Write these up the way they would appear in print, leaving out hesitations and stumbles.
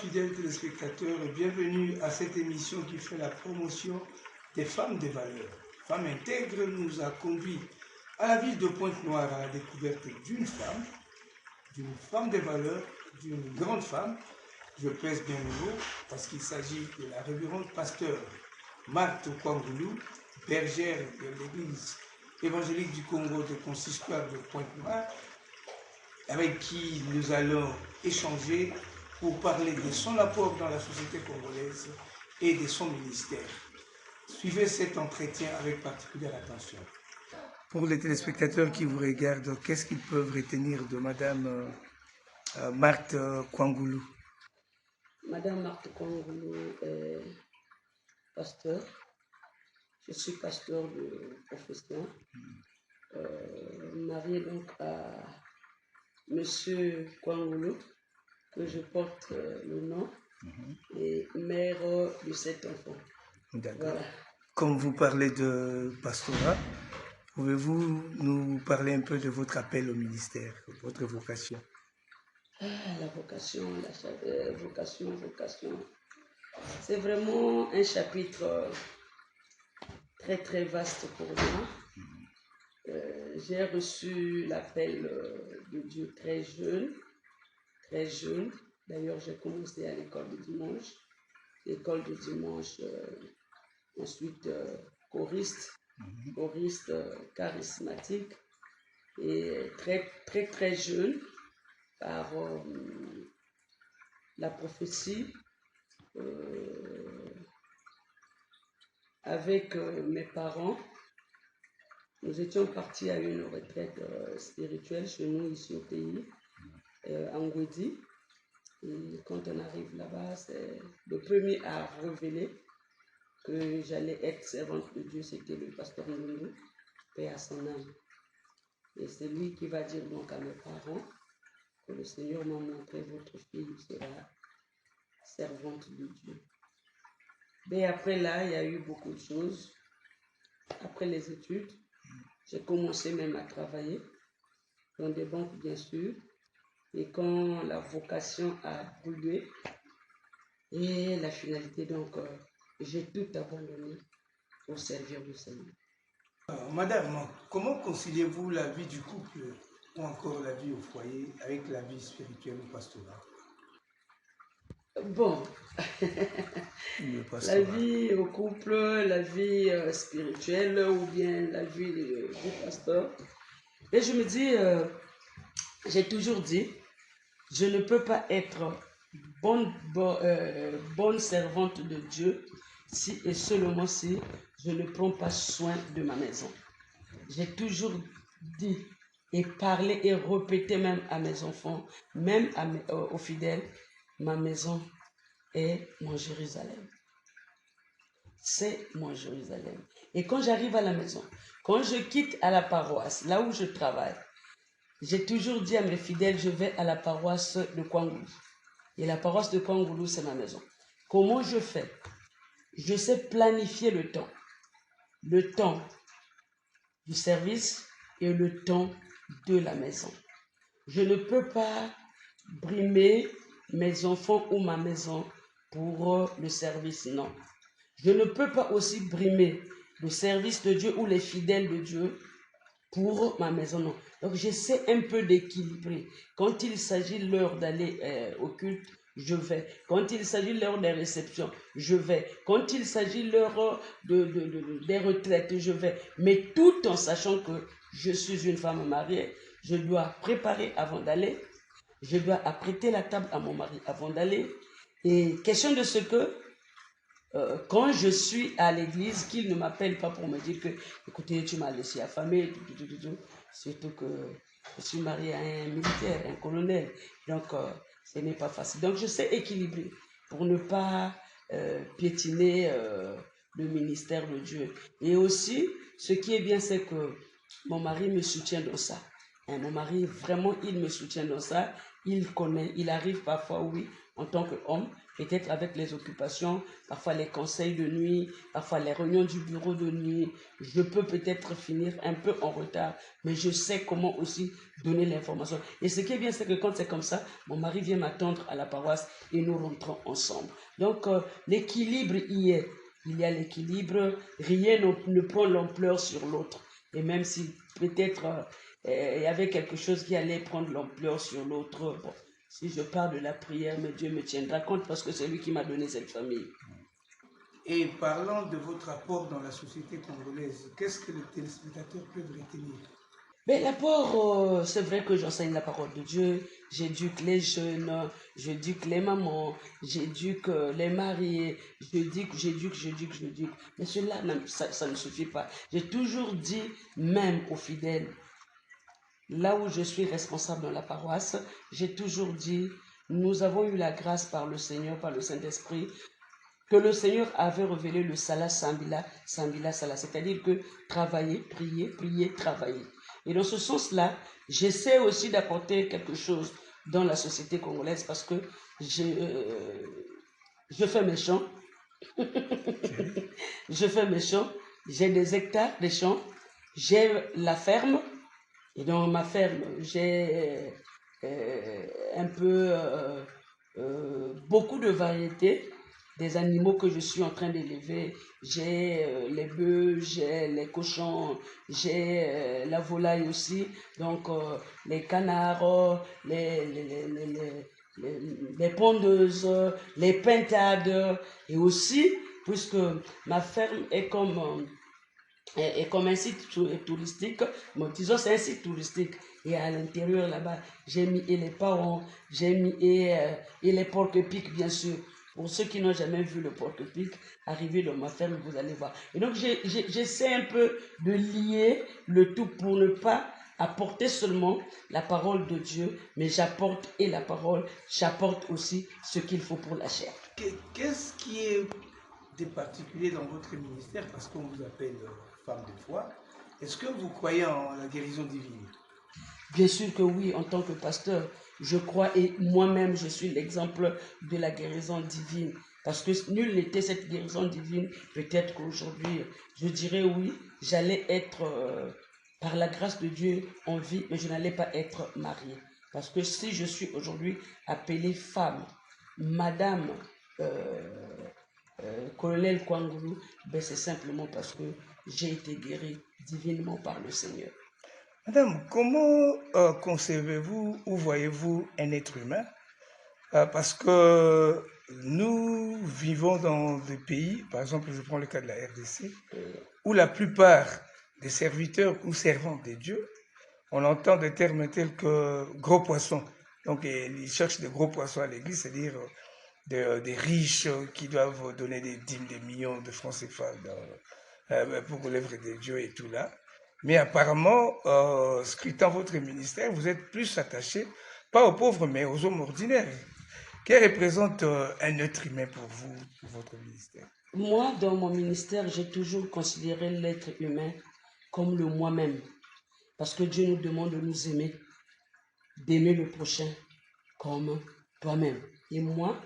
fidèles téléspectateurs, et bienvenue à cette émission qui fait la promotion des femmes de valeur. Femme intègre nous a conduit à la ville de Pointe-Noire à la découverte d'une femme de valeur, d'une grande femme. Je pèse bien le mot parce qu'il s'agit de la révérende pasteur Marthe Kwangoulou, bergère de l'église évangélique du Congo de consistoire de Pointe-Noire, avec qui nous allons échanger pour parler de son apport dans la société congolaise et de son ministère. Suivez cet entretien avec particulière attention. Pour les téléspectateurs qui vous regardent, qu'est-ce qu'ils peuvent retenir de Madame Marthe Kwangoulou? Madame Marthe Kwangoulou est pasteur. Je suis pasteur de profession. Mariée donc à Monsieur Kwangoulou, que je porte le nom, et mère de 7 enfants. D'accord. Voilà. Comme vous parlez de pastorat, pouvez-vous nous parler un peu de votre appel au ministère, votre vocation? La vocation, vocation. C'est vraiment un chapitre très très vaste pour moi. J'ai reçu l'appel de Dieu très jeune. D'ailleurs, j'ai commencé à l'école de dimanche. Ensuite choriste charismatique, et très jeune, par la prophétie, avec mes parents. Nous étions partis à une retraite spirituelle chez nous ici au pays, à Ngwedi. Et quand on arrive là-bas, c'est le premier à révéler que j'allais être servante de Dieu, c'était le pasteur Ndungu, paix à son âme. Et c'est lui qui va dire donc à mes parents que le Seigneur m'a montré votre fille sera servante de Dieu. Mais après là, il y a eu beaucoup de choses. Après les études, j'ai commencé même à travailler dans des banques, bien sûr. Et quand la vocation a brûlé, et la finalité, donc, j'ai tout abandonné pour servir le Seigneur. Madame, comment conciliez-vous la vie du couple ou encore la vie au foyer avec la vie spirituelle ou pastorale? Bon, la vie au couple, la vie spirituelle ou bien la vie du pasteur. Et je me dis, j'ai toujours dit, je ne peux pas être bonne servante de Dieu si et seulement si je ne prends pas soin de ma maison. J'ai toujours dit et parlé et répété même à mes enfants, même aux fidèles, ma maison est mon Jérusalem. C'est mon Jérusalem. Et quand j'arrive à la maison, quand je quitte à la paroisse, là où je travaille, j'ai toujours dit à mes fidèles, je vais à la paroisse de Kwangoulou. Et la paroisse de Kwangoulou, c'est ma maison. Comment je fais? Je sais planifier le temps. Le temps du service et le temps de la maison. Je ne peux pas brimer mes enfants ou ma maison pour le service, non. Je ne peux pas aussi brimer le service de Dieu ou les fidèles de Dieu pour ma maison, non. Donc j'essaie un peu d'équilibrer. Quand il s'agit l'heure d'aller au culte, je vais. Quand il s'agit l'heure des réceptions, je vais. Quand il s'agit l'heure des retraites, je vais. Mais tout en sachant que je suis une femme mariée, je dois préparer avant d'aller. Je dois apprêter la table à mon mari avant d'aller. Et question de ce que, quand je suis à l'église, qu'il ne m'appelle pas pour me dire que, écoutez, tu m'as laissé affamée, surtout que je suis mariée à un militaire, un colonel. Donc, ce n'est pas facile. Donc, je sais équilibrer pour ne pas piétiner le ministère de Dieu. Et aussi, ce qui est bien, c'est que mon mari me soutient dans ça. Mon mari, vraiment, il me soutient dans ça. Il connaît, il arrive parfois, oui, en tant qu'homme, peut-être avec les occupations, parfois les conseils de nuit, parfois les réunions du bureau de nuit, je peux peut-être finir un peu en retard, mais je sais comment aussi donner l'information. Et ce qui est bien, c'est que quand c'est comme ça, mon mari vient m'attendre à la paroisse et nous rentrons ensemble. Donc, l'équilibre y est. Il y a l'équilibre, rien ne prend l'ampleur sur l'autre. Et même si peut-être il y avait quelque chose qui allait prendre l'ampleur sur l'autre, bon, si je parle de la prière, mais Dieu me tiendra compte parce que c'est lui qui m'a donné cette famille. Et parlant de votre apport dans la société congolaise, qu'est-ce que les téléspectateurs peuvent retenir? Mais l'apport, c'est vrai que j'enseigne la parole de Dieu, j'éduque les jeunes, j'éduque les mamans, j'éduque les mariés, j'éduque. Mais cela, ça ne suffit pas. J'ai toujours dit, même aux fidèles, là où je suis responsable dans la paroisse, j'ai toujours dit, nous avons eu la grâce par le Seigneur, par le Saint-Esprit, que le Seigneur avait révélé le Salah Sambila, Salah, c'est-à-dire que travailler, prier, travailler. Et dans ce sens-là, j'essaie aussi d'apporter quelque chose dans la société congolaise parce que je fais mes champs, j'ai des hectares de champs, j'ai la ferme, et dans ma ferme, j'ai beaucoup de variétés des animaux que je suis en train d'élever. J'ai les bœufs, j'ai les cochons, j'ai la volaille aussi, donc les canards, les pondeuses, les pintades, et aussi, puisque ma ferme est comme un site touristique, bon, disons c'est un site touristique, et à l'intérieur là-bas, j'ai mis et les parents, j'ai mis et les porcs-épics bien sûr. Pour ceux qui n'ont jamais vu le porc-épic, arrivez dans ma ferme, vous allez voir. Et donc j'essaie un peu de lier le tout pour ne pas apporter seulement la parole de Dieu, mais j'apporte et la parole, j'apporte aussi ce qu'il faut pour la chair. Qu'est-ce qui est de particulier dans votre ministère, parce qu'on vous appelle femme de foi? Est-ce que vous croyez en la guérison divine? Bien sûr que oui, en tant que pasteur, je crois et moi-même je suis l'exemple de la guérison divine. Parce que nul n'était cette guérison divine, peut-être qu'aujourd'hui, je dirais oui, j'allais être, par la grâce de Dieu, en vie, mais je n'allais pas être mariée. Parce que si je suis aujourd'hui appelée femme, madame, colonel Kwangoulou, ben c'est simplement parce que j'ai été guérie divinement par le Seigneur. Madame, comment concevez-vous ou voyez-vous un être humain? Parce que nous vivons dans des pays, par exemple, je prends le cas de la RDC, où la plupart des serviteurs ou servantes de Dieu, on entend des termes tels que gros poissons. Donc, ils cherchent des gros poissons à l'église, c'est-à-dire des riches qui doivent donner des dîmes, des millions de francs CFA pour l'œuvre de Dieu et tout là. Mais apparemment, scrutant votre ministère, vous êtes plus attaché, pas aux pauvres, mais aux hommes ordinaires. Quel représente un être humain pour vous, pour votre ministère? Moi, dans mon ministère, j'ai toujours considéré l'être humain comme le moi-même. Parce que Dieu nous demande de nous aimer, d'aimer le prochain comme toi-même. Et moi,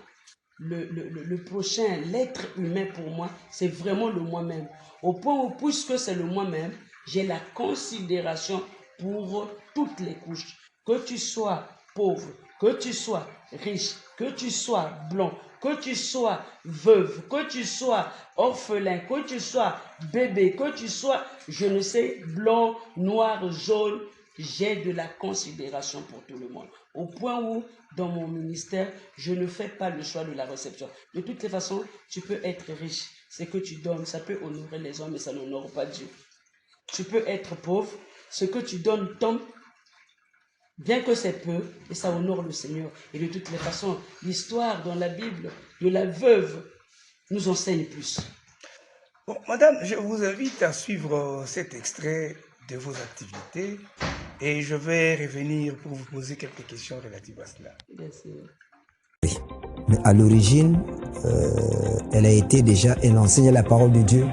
le prochain, l'être humain pour moi, c'est vraiment le moi-même. Au point où, puisque c'est le moi-même, j'ai la considération pour toutes les couches. Que tu sois pauvre, que tu sois riche, que tu sois blanc, que tu sois veuve, que tu sois orphelin, que tu sois bébé, que tu sois, je ne sais, blanc, noir, jaune, j'ai de la considération pour tout le monde. Au point où, dans mon ministère, je ne fais pas le choix de la réception. De toutes les façons, tu peux être riche. Ce que tu donnes, ça peut honorer les hommes, mais ça n'honore pas Dieu. Tu peux être pauvre. Ce que tu donnes tombe, bien que c'est peu, et ça honore le Seigneur. Et de toutes les façons, l'histoire dans la Bible de la veuve nous enseigne plus. Bon, madame, je vous invite à suivre cet extrait de vos activités et je vais revenir pour vous poser quelques questions relatives à cela. Bien sûr. Mais à l'origine, elle enseignait la parole de Dieu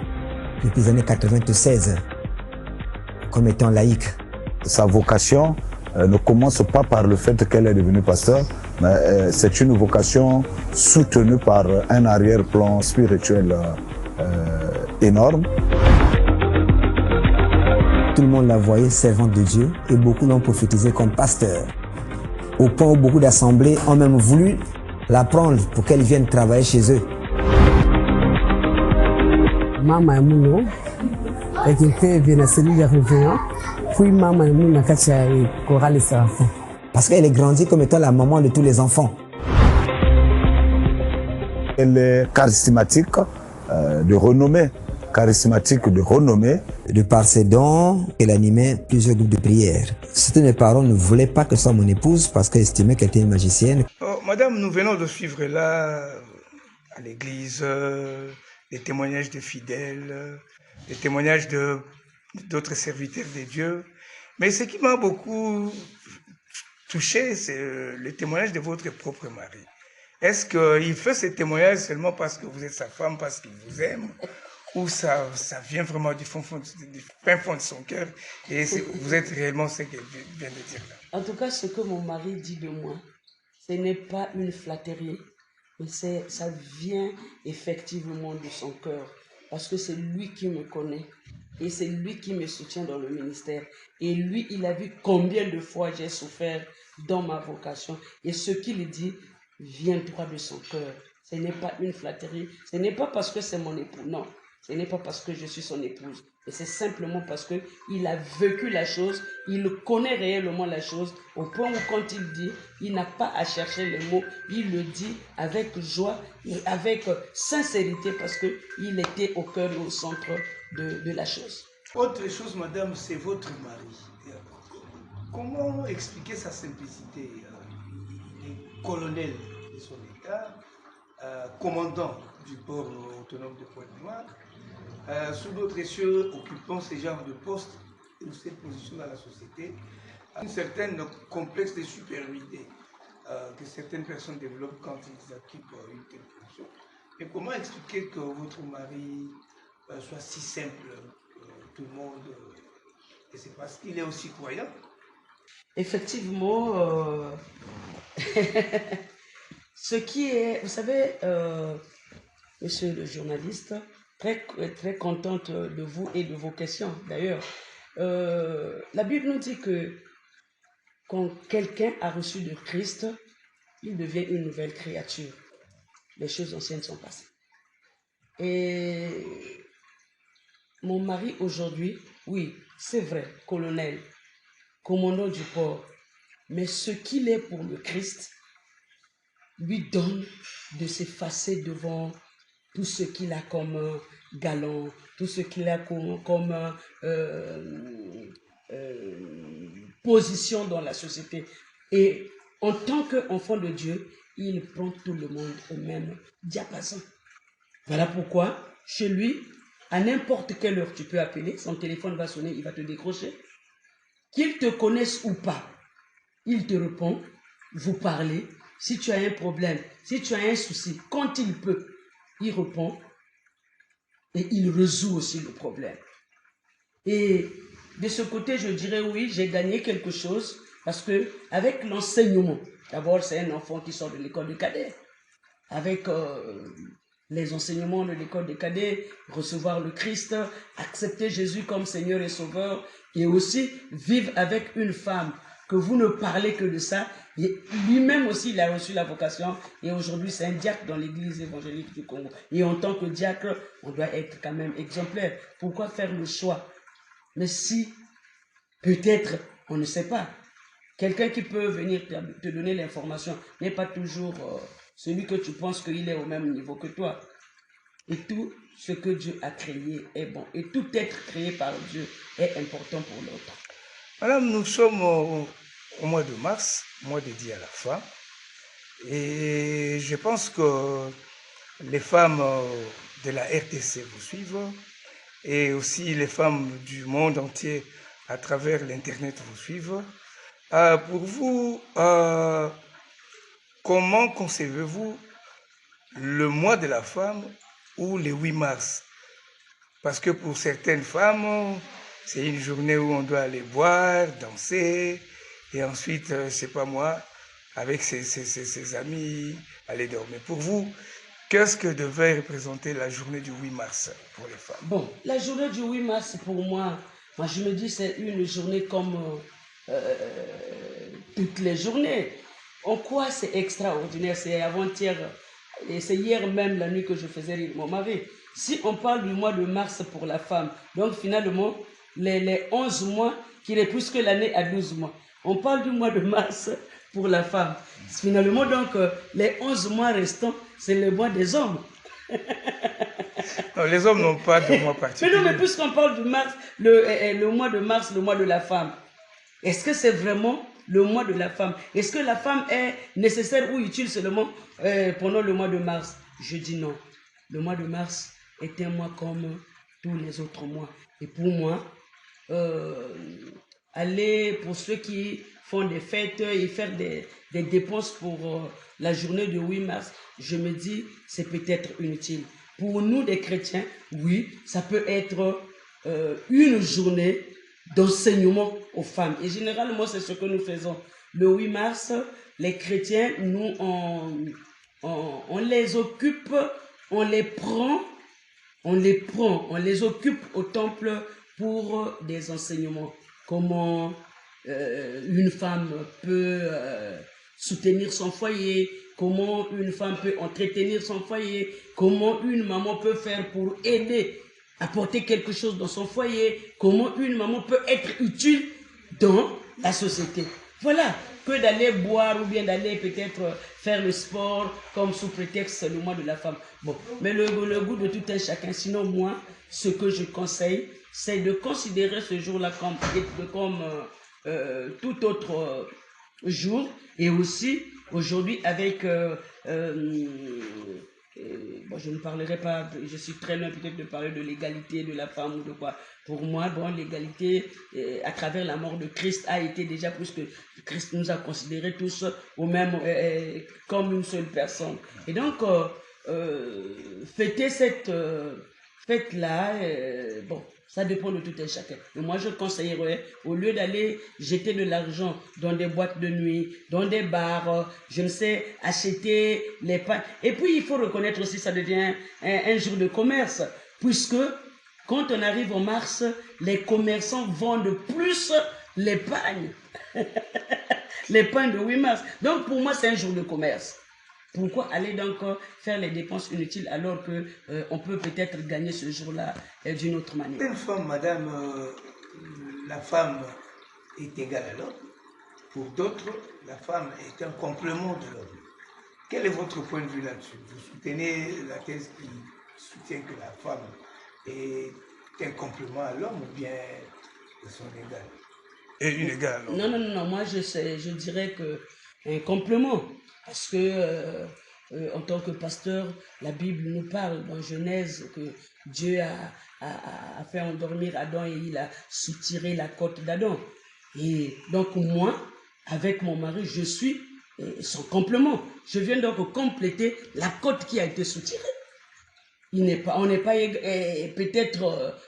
depuis les années 96 comme étant laïque. Sa vocation ne commence pas par le fait qu'elle est devenue pasteur, Mais c'est une vocation soutenue par un arrière-plan spirituel énorme. Tout le monde la voyait servante de Dieu et beaucoup l'ont prophétisé comme pasteur. Au point où beaucoup d'assemblées ont même voulu la prendre pour qu'elle vienne travailler chez eux. Mama Muno, qui était bien celui de réveillant, puis Mama Muno a caché Coral et Sarafin. Parce qu'elle est grandie comme étant la maman de tous les enfants. Elle est charismatique de renommée. Charismatique de renommée. De par ses dons, elle animait plusieurs groupes de prière. Certains de mes parents ne voulaient pas que ce soit mon épouse parce qu'ils estimaient qu'elle était une magicienne. Oh, madame, nous venons de suivre là, à l'église, les témoignages des fidèles, les témoignages d'autres serviteurs de Dieu. Mais ce qui m'a beaucoup touché, c'est le témoignage de votre propre mari. Est-ce qu'il fait ce témoignage seulement parce que vous êtes sa femme, parce qu'il vous aime, ou ça vient vraiment du fin fond de son cœur et vous êtes réellement ce qu'elle vient de dire là? En tout cas, ce que mon mari dit de moi, ce n'est pas une flatterie, mais ça vient effectivement de son cœur, parce que c'est lui qui me connaît et c'est lui qui me soutient dans le ministère. Et lui, il a vu combien de fois j'ai souffert dans ma vocation. Et ce qu'il dit vient droit de son cœur. Ce n'est pas une flatterie, ce n'est pas parce que c'est mon époux, non. Ce n'est pas parce que je suis son épouse, mais c'est simplement parce qu'il a vécu la chose, il connaît réellement la chose, au point où quand il dit, il n'a pas à chercher les mots, il le dit avec joie et avec sincérité parce qu'il était au cœur et au centre de la chose. Autre chose, madame, c'est votre mari. Comment expliquer sa simplicité? Il est colonel de son État, commandant du port autonome de Pointe-Noire, sous d'autres cieux, occupant ce genre de poste ou cette position dans la société, un certain complexe de supériorité que certaines personnes développent quand ils occupent une telle fonction. Et comment expliquer que votre mari soit si simple que tout le monde, et c'est parce qu'il est aussi croyant? Effectivement, ce qui est, vous savez, monsieur le journaliste, très contente de vous et de vos questions. D'ailleurs, la Bible nous dit que quand quelqu'un a reçu de Christ, il devient une nouvelle créature. Les choses anciennes sont passées. Et mon mari aujourd'hui, oui, c'est vrai, colonel, commandant du port, mais ce qu'il est pour le Christ lui donne de s'effacer devant tout ce qu'il a comme galant, tout ce qu'il a comme position dans la société. Et en tant qu'enfant de Dieu, il prend tout le monde au même diapason. Voilà pourquoi, chez lui, à n'importe quelle heure tu peux appeler, son téléphone va sonner, il va te décrocher. Qu'il te connaisse ou pas, il te répond, vous parlez. Si tu as un problème, si tu as un souci, quand il peut, il répond et il résout aussi le problème. Et de ce côté, je dirais oui, j'ai gagné quelque chose parce que avec l'enseignement, d'abord c'est un enfant qui sort de l'école de cadet, avec les enseignements de l'école de cadet, recevoir le Christ, accepter Jésus comme Seigneur et Sauveur, et aussi vivre avec une femme que vous ne parlez que de ça. Et lui-même aussi, il a reçu la vocation et aujourd'hui, c'est un diacre dans l'église évangélique du Congo. Et en tant que diacre, on doit être quand même exemplaire. Pourquoi faire le choix? Mais si, peut-être, on ne sait pas, quelqu'un qui peut venir te donner l'information n'est pas toujours celui que tu penses qu'il est au même niveau que toi. Et tout ce que Dieu a créé est bon. Et tout être créé par Dieu est important pour l'autre. Madame, nous sommes au mois de mars, mois dédié à la femme. Et je pense que les femmes de la RDC vous suivent et aussi les femmes du monde entier à travers l'Internet vous suivent. Pour vous, comment concevez-vous le mois de la femme ou le 8 mars? Parce que pour certaines femmes, c'est une journée où on doit aller boire, danser, et ensuite, je sais pas moi, avec ses amis, aller dormir. Pour vous, qu'est-ce que devait représenter la journée du 8 mars pour les femmes? Bon, la journée du 8 mars, pour moi, je me dis c'est une journée comme toutes les journées. En quoi c'est extraordinaire? C'est avant-hier, et c'est hier même la nuit que je faisais rire mon mari. Si on parle du mois de mars pour la femme, donc finalement, les 11 mois qui est plus que l'année à 12 mois. On parle du mois de mars pour la femme. Finalement, donc, les 11 mois restants, c'est le mois des hommes. Non, les hommes n'ont pas de mois particulier. Mais non, mais puisqu'on parle du mars, le mois de mars, le mois de la femme, est-ce que c'est vraiment le mois de la femme? Est-ce que la femme est nécessaire ou utile seulement pendant le mois de mars? Je dis non. Le mois de mars est un mois comme tous les autres mois. Et pour moi, aller pour ceux qui font des fêtes et faire des dépenses pour la journée du 8 mars, je me dis c'est peut-être inutile. Pour nous des chrétiens, oui, ça peut être une journée d'enseignement aux femmes. Et généralement, c'est ce que nous faisons. Le 8 mars, les chrétiens, nous, on les occupe, on les occupe au temple pour des enseignements. Comment une femme peut soutenir son foyer, comment une femme peut entretenir son foyer, comment une maman peut faire pour aider, apporter quelque chose dans son foyer, comment une maman peut être utile dans la société. Voilà, que d'aller boire ou bien d'aller peut-être faire le sport comme sous prétexte le mois de la femme. Bon, mais le goût de tout un chacun. Sinon, moi, ce que je conseille, c'est de considérer ce jour-là comme tout autre jour. Et aussi, aujourd'hui, avec... bon, je ne parlerai pas, je suis très loin peut-être de parler de l'égalité de la femme ou de quoi. Pour moi, bon, l'égalité, à travers la mort de Christ, a été déjà plus que Christ nous a considérés tous au même, comme une seule personne. Et donc, fêter cette fête-là, bon, ça dépend de tout un chacun. Mais moi, je conseillerais, au lieu d'aller jeter de l'argent dans des boîtes de nuit, dans des bars, je ne sais, acheter les pains. Et puis, il faut reconnaître aussi, ça devient un jour de commerce, puisque quand on arrive en mars, les commerçants vendent plus les pains. Les pains de 8 mars. Donc, pour moi, c'est un jour de commerce. Pourquoi aller donc faire les dépenses inutiles alors que on peut peut-être gagner ce jour-là d'une autre manière? Une femme, madame, la femme est égale à l'homme. Pour d'autres, la femme est un complément de l'homme. Quel est votre point de vue là-dessus? Vous soutenez la thèse qui soutient que la femme est un complément à l'homme ou bien son égal? Et une égale à l'homme? Non, moi je dirais que un complément. Parce que, en tant que pasteur, la Bible nous parle dans Genèse que Dieu a fait endormir Adam et il a soutiré la côte d'Adam. Et donc moi, avec mon mari, je suis son complément. Je viens donc compléter la côte qui a été soutirée. On n'est pas peut-être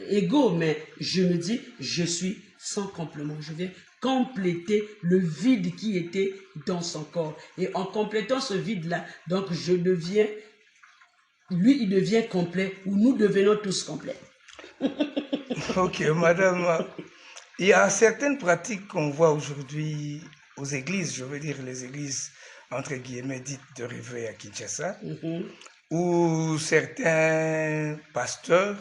égaux, mais je me dis, je suis sans complément. Je viens compléter le vide qui était dans son corps. Et en complétant ce vide-là, donc lui, il devient complet, ou nous devenons tous complets. Ok, madame, il y a certaines pratiques qu'on voit aujourd'hui aux églises, je veux dire les églises, entre guillemets, dites de réveil à Kinshasa, où certains pasteurs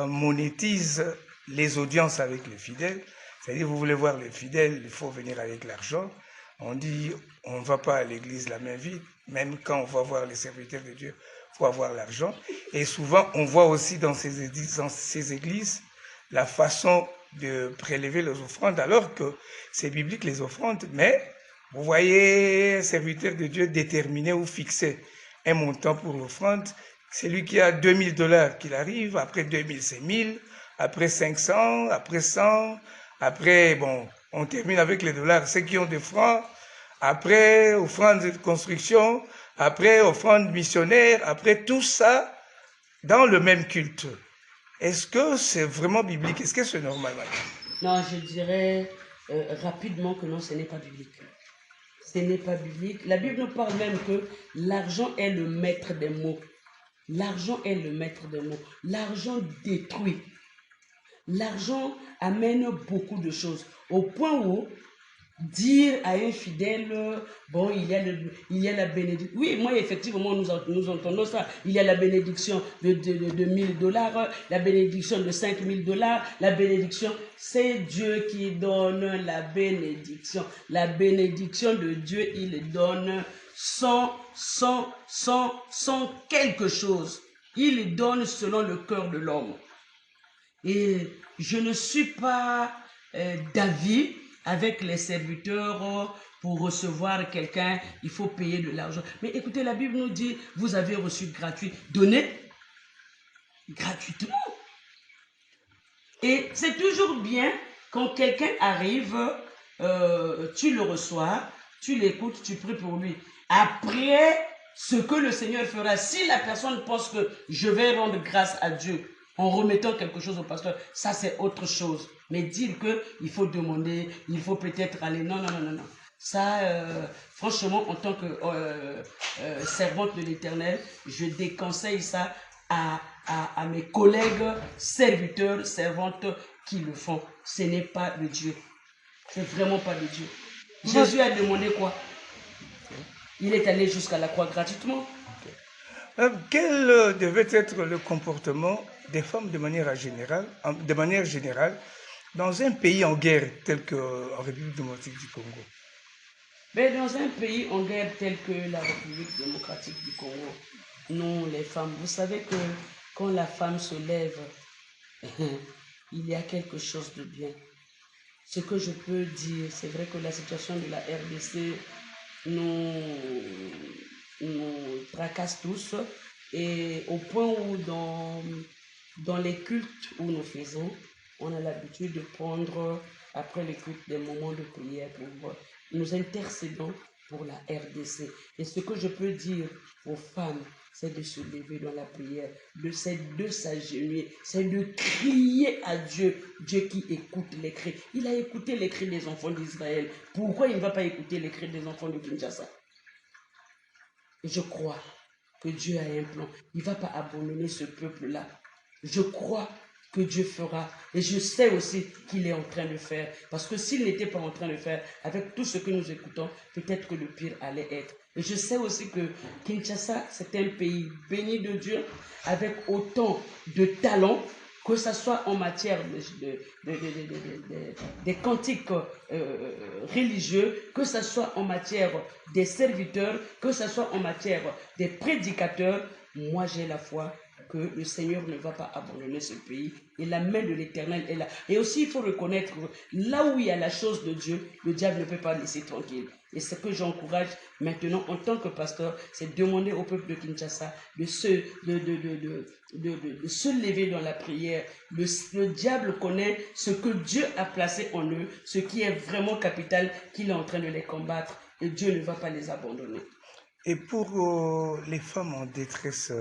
monétisent les audiences avec les fidèles. C'est-à-dire, vous voulez voir les fidèles, il faut venir avec l'argent. On dit, on ne va pas à l'église la main vide, même quand on va voir les serviteurs de Dieu, il faut avoir l'argent. Et souvent, on voit aussi dans ces églises la façon de prélever les offrandes, alors que c'est biblique les offrandes, mais vous voyez un serviteur de Dieu déterminé ou fixé un montant pour l'offrande. C'est lui qui a $2000 qu'il arrive, après 2000 c'est 1000, après 500, après 100, après, bon, on termine avec les dollars, ceux qui ont des francs, après offrande de construction, après offrande missionnaire, après tout ça dans le même culte. Est-ce que c'est vraiment biblique? Est-ce que c'est normal, madame? Non, je dirais, rapidement que non, ce n'est pas biblique. Ce n'est pas biblique. La Bible nous parle même que l'argent est le maître des mots. L'argent est le maître des mots. L'argent détruit. L'argent amène beaucoup de choses. Au point où dire à un fidèle, bon, il y a la bénédiction. Oui, moi, effectivement, nous entendons ça. Il y a la bénédiction de $1000, la bénédiction de $5000, la bénédiction. C'est Dieu qui donne la bénédiction. La bénédiction de Dieu, il donne sans quelque chose. Il donne selon le cœur de l'homme. Et je ne suis pas d'avis avec les serviteurs pour recevoir quelqu'un, il faut payer de l'argent. Mais écoutez, la Bible nous dit, vous avez reçu gratuit, donnez gratuitement. Et c'est toujours bien quand quelqu'un arrive, tu le reçois, tu l'écoutes, tu pries pour lui. Après, ce que le Seigneur fera, si la personne pense que je vais rendre grâce à Dieu en remettant quelque chose au pasteur, ça c'est autre chose. Mais dire qu'il faut demander, il faut peut-être aller, non. Ça, franchement, en tant que servante de l'Éternel, je déconseille ça à mes collègues, serviteurs, servantes qui le font. Ce n'est pas de Dieu. C'est vraiment pas de Dieu. Jésus a demandé quoi? Il est allé jusqu'à la croix gratuitement. Quel devait être le comportement des femmes de manière générale dans un pays en guerre tel qu'en République démocratique du Congo? Mais dans un pays en guerre tel que la République démocratique du Congo, nous les femmes, vous savez que quand la femme se lève, il y a quelque chose de bien. Ce que je peux dire, c'est vrai que la situation de la RDC nous tracasse tous, et au point où dans les cultes où nous faisons, on a l'habitude de prendre après les cultes des moments de prière pour nous intercédons pour la RDC. Et ce que je peux dire aux femmes, c'est de se lever dans la prière, c'est de s'agenouiller, c'est de crier à Dieu, Dieu qui écoute les cris. Il a écouté les cris des enfants d'Israël. Pourquoi il ne va pas écouter les cris des enfants de Kinshasa? Je crois que Dieu a un plan. Il ne va pas abandonner ce peuple-là. Je crois que Dieu fera. Et je sais aussi qu'il est en train de faire. Parce que s'il n'était pas en train de faire, avec tout ce que nous écoutons, peut-être que le pire allait être. Et je sais aussi que Kinshasa, c'est un pays béni de Dieu, avec autant de talents, que ce soit en matière des cantiques religieux, que ce soit en matière des serviteurs, que ce soit en matière des prédicateurs. Moi, j'ai la foi que le Seigneur ne va pas abandonner ce pays, et la main de l'Éternel est là. Et aussi, il faut reconnaître que là où il y a la chose de Dieu, le diable ne peut pas laisser tranquille. Et ce que j'encourage maintenant en tant que pasteur, c'est demander au peuple de Kinshasa de se lever dans la prière. Le diable connaît ce que Dieu a placé en eux, ce qui est vraiment capital, qu'il est en train de les combattre, et Dieu ne va pas les abandonner. Et pour les femmes en détresse,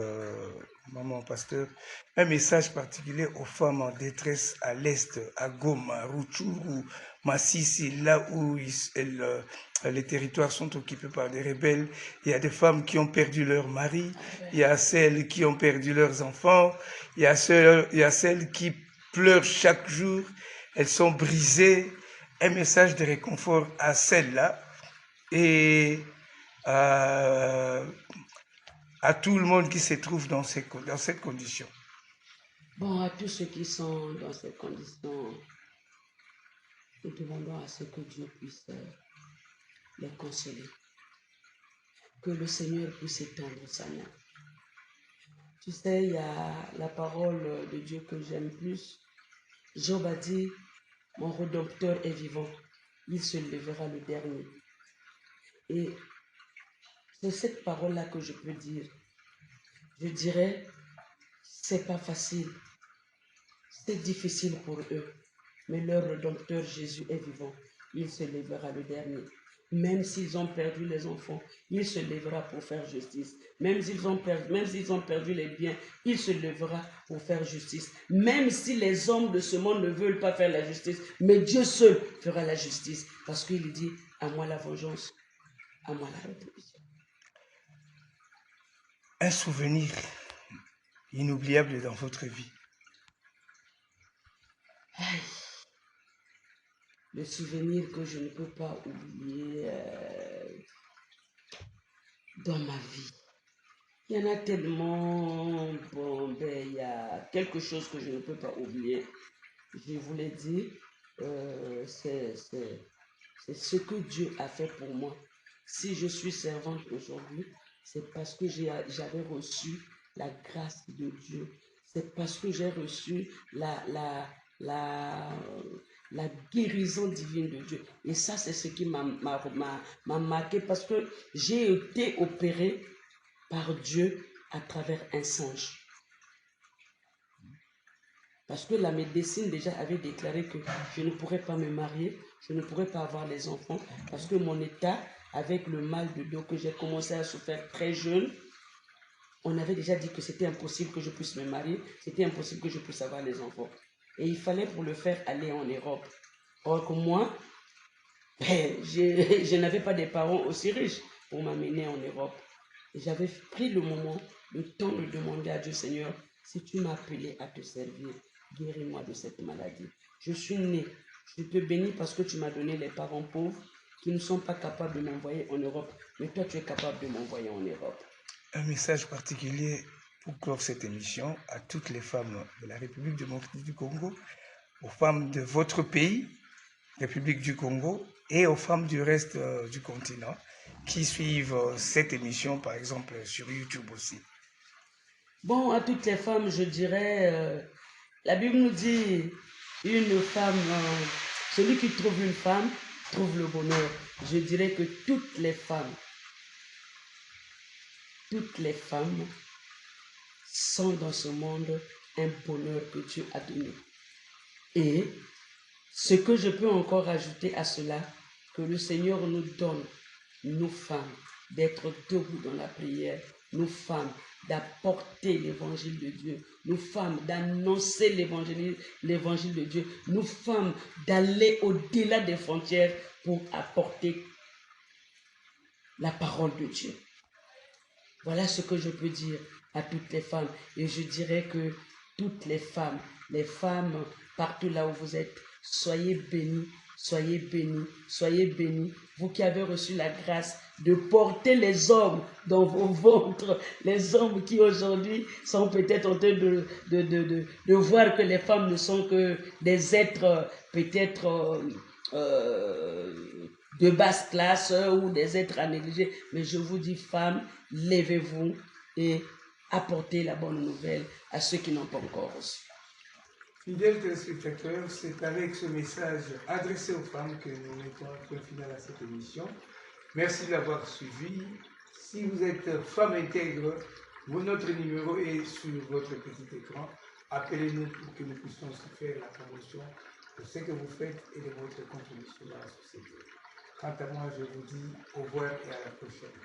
maman pasteur, un message particulier aux femmes en détresse à l'est, à Goma, Rutshuru, Masisi, là où les territoires sont occupés par des rebelles. Il y a des femmes qui ont perdu leur mari, il y a celles qui ont perdu leurs enfants, il y a celles qui pleurent chaque jour, elles sont brisées. Un message de réconfort à celles-là et à tout le monde qui se trouve dans cette condition. Bon, à tous ceux qui sont dans cette condition, nous demandons à ce que Dieu puisse les consoler. Que le Seigneur puisse étendre sa main. Tu sais, il y a la parole de Dieu que j'aime plus. Job a dit, mon Rédempteur est vivant, il se lèvera le dernier. Et c'est cette parole-là que je peux dire. Je dirais, c'est pas facile, c'est difficile pour eux, mais leur Rédempteur Jésus est vivant, il se lèvera le dernier. Même s'ils ont perdu les enfants, il se lèvera pour faire justice. Même s'ils ont perdu les biens, il se lèvera pour faire justice. Même si les hommes de ce monde ne veulent pas faire la justice, mais Dieu seul fera la justice. Parce qu'il dit, à moi la vengeance, à moi la rétribution. Un souvenir inoubliable dans votre vie. Aïe. Le souvenir que je ne peux pas oublier dans ma vie. Il y en a tellement. Bon, ben, il y a quelque chose que je ne peux pas oublier. Je vous l'ai dit, c'est ce que Dieu a fait pour moi. Si je suis servante aujourd'hui, c'est parce que j'avais reçu la grâce de Dieu. C'est parce que j'ai reçu la guérison divine de Dieu. Et ça, c'est ce qui m'a marqué parce que j'ai été opéré par Dieu à travers un singe. Parce que la médecine déjà avait déclaré que je ne pourrais pas me marier, je ne pourrais pas avoir les enfants, parce que mon état, avec le mal de dos que j'ai commencé à souffrir très jeune, on avait déjà dit que c'était impossible que je puisse me marier, c'était impossible que je puisse avoir les enfants. Et il fallait pour le faire aller en Europe. Or que moi, je n'avais pas des parents aussi riches pour m'amener en Europe. Et j'avais pris le moment, le temps de demander à Dieu, Seigneur, si tu m'as appelé à te servir, guéris-moi de cette maladie. Je suis né, je te bénis parce que tu m'as donné les parents pauvres qui ne sont pas capables de m'envoyer en Europe, mais toi tu es capable de m'envoyer en Europe. Un message particulier pour clore cette émission à toutes les femmes de la République démocratique du Congo, aux femmes de votre pays, République du Congo, et aux femmes du reste du continent qui suivent cette émission, par exemple, sur YouTube aussi. Bon, à toutes les femmes, je dirais, la Bible nous dit, une femme, celui qui trouve une femme, trouve le bonheur. Je dirais que toutes les femmes sont dans ce monde un bonheur que Dieu a donné. Et ce que je peux encore ajouter à cela, que le Seigneur nous donne, nous femmes, d'être debout dans la prière, nous femmes, d'apporter l'évangile de Dieu, nous femmes, d'annoncer l'évangile de Dieu, nous femmes, d'aller au-delà des frontières pour apporter la parole de Dieu. Voilà ce que je peux dire à toutes les femmes. Et je dirais que toutes les femmes partout là où vous êtes, soyez bénis, soyez bénis, soyez bénis. Vous qui avez reçu la grâce de porter les hommes dans vos ventres, les hommes qui aujourd'hui sont peut-être en train de voir que les femmes ne sont que des êtres peut-être de basse classe ou des êtres à négliger. Mais je vous dis, femmes, levez-vous et apportez la bonne nouvelle à ceux qui n'ont pas encore reçu. Fidèles téléspectateurs, c'est avec ce message adressé aux femmes que nous mettons un point final à cette émission. Merci de l'avoir suivi. Si vous êtes femme intègre, notre numéro est sur votre petit écran. Appelez-nous pour que nous puissions faire la promotion de ce que vous faites et de votre contribution dans la société. Quant à moi, je vous dis au revoir et à la prochaine.